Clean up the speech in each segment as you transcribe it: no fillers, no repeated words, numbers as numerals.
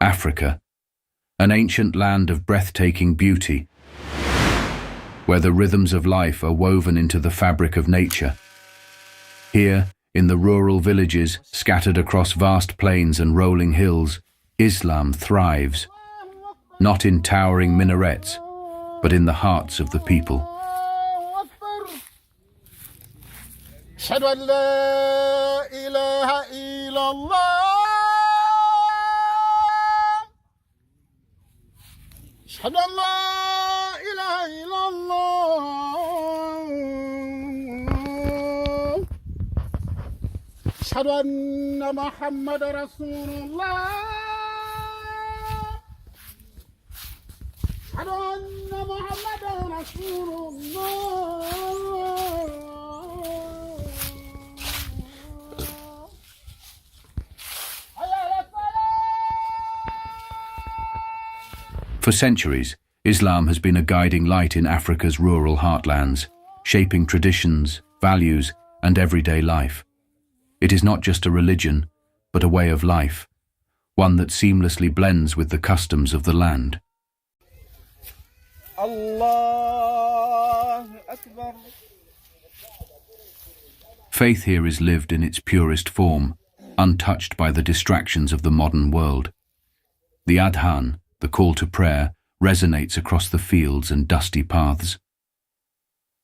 Africa, an ancient land of breathtaking beauty, where the rhythms of life are woven into the fabric of nature. Here, in the rural villages scattered across vast plains and rolling hills, Islam thrives, not in towering minarets, but in the hearts of the people. أشهد أن لا إله إلا الله أشهد أن لا إله إلا الله أشهد أن محمد رسول الله أشهد أن محمد رسول الله. For centuries, Islam has been a guiding light in Africa's rural heartlands, shaping traditions, values, and everyday life. It is not just a religion, but a way of life, one that seamlessly blends with the customs of the land. Allah Akbar. Faith here is lived in its purest form, untouched by the distractions of the modern world. The adhan, the call to prayer, resonates across the fields and dusty paths.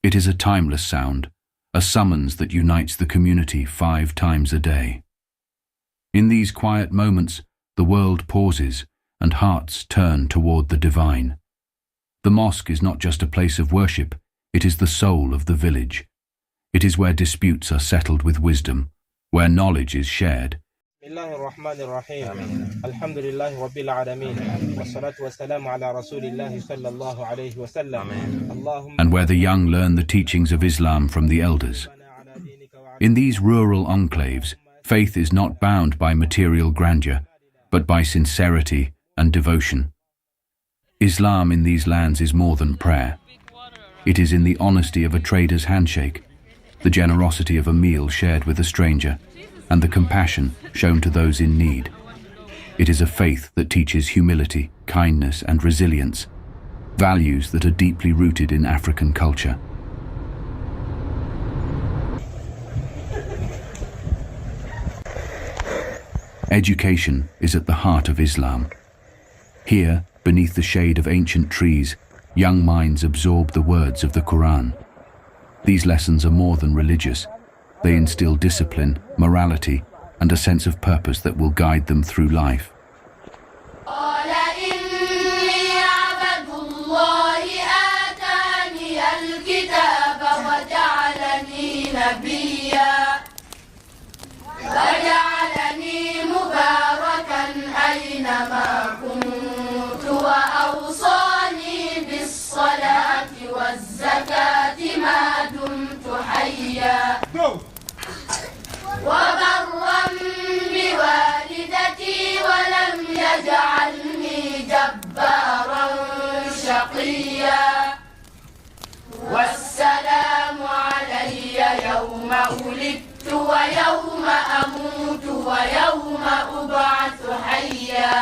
It is a timeless sound, a summons that unites the community 5 times a day. In these quiet moments, the world pauses and hearts turn toward the divine. The mosque is not just a place of worship, it is the soul of the village. It is where disputes are settled with wisdom, where knowledge is shared. الله الرحمن الرحيم الحمد لله رب العالمين والصلاة والسلام على رسول الله صلى الله عليه وسلم. And where the young learn the teachings of Islam from the elders. In these rural enclaves, faith is not bound by material grandeur, but by sincerity and devotion. Islam in these lands is more than prayer. It is in the honesty of a trader's handshake, the generosity of a meal shared with a stranger, and the compassion shown to those in need. It is a faith that teaches humility, kindness, and resilience, values that are deeply rooted in African culture. Education is at the heart of Islam. Here, beneath the shade of ancient trees, young minds absorb the words of the Quran. These lessons are more than religious. They instill discipline, morality, and a sense of purpose that will guide them through life. وبرا بوالدتي ولم يجعلني جبارا شقيا والسلام علي يوم ولدت ويوم أموت ويوم أبعث حيا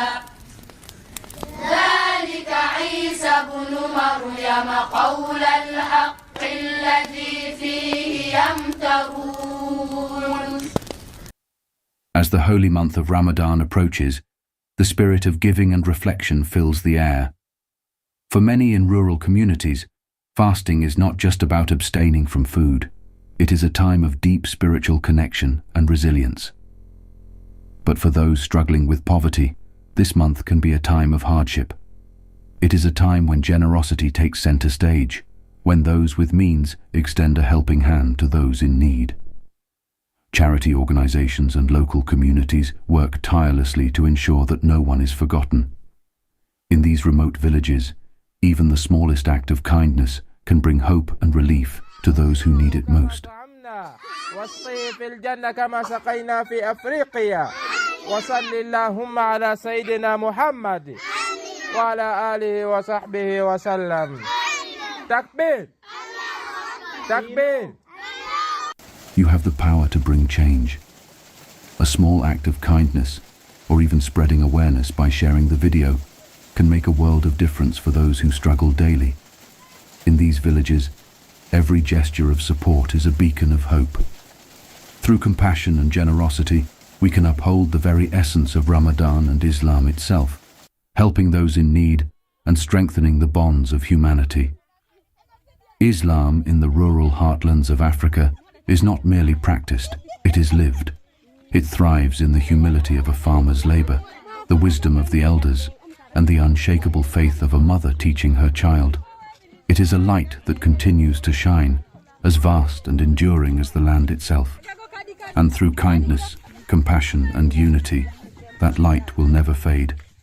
ذلك عيسى بن مريم قول الحق الذي فيه يمترون. As the holy month of Ramadan approaches, the spirit of giving and reflection fills the air. For many in rural communities, fasting is not just about abstaining from food. It is a time of deep spiritual connection and resilience. But for those struggling with poverty, this month can be a time of hardship. It is a time when generosity takes center stage, when those with means extend a helping hand to those in need. Charity organizations and local communities work tirelessly to ensure that no one is forgotten. In these remote villages, even the smallest act of kindness can bring hope and relief to those who need it most. واسقي في الجنة كما سقينا في أفريقيا وصل اللهم على سيدنا محمد وعلى آله وصحبه وسلم. تكبير تكبير. You have the power to bring change. A small act of kindness, or even spreading awareness by sharing the video, can make a world of difference for those who struggle daily. In these villages, every gesture of support is a beacon of hope. Through compassion and generosity, we can uphold the very essence of Ramadan and Islam itself, helping those in need and strengthening the bonds of humanity. Islam in the rural heartlands of Africa is not merely practiced, it is lived. It thrives in the humility of a farmer's labor, the wisdom of the elders, and the unshakable faith of a mother teaching her child. It is a light that continues to shine, as vast and enduring as the land itself. And through kindness, compassion, and unity, that light will never fade.